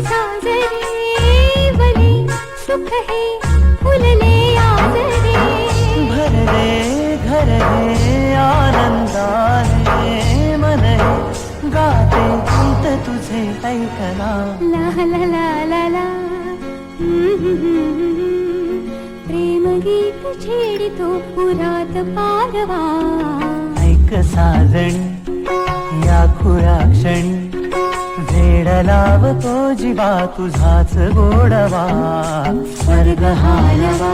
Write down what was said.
साजरे वने सुख हे फुलले आज रे. भरले घर हे आनंदाने मन हे गाते गीत तुझे ऐकना. ला ला ला ला ला प्रेम गीत छेडितो पुरात पारवा. ऐक साजणी या खुल्या क्षणी वेड लावतो जीवा तुझाच गोडवा. स्वर्ग हालवा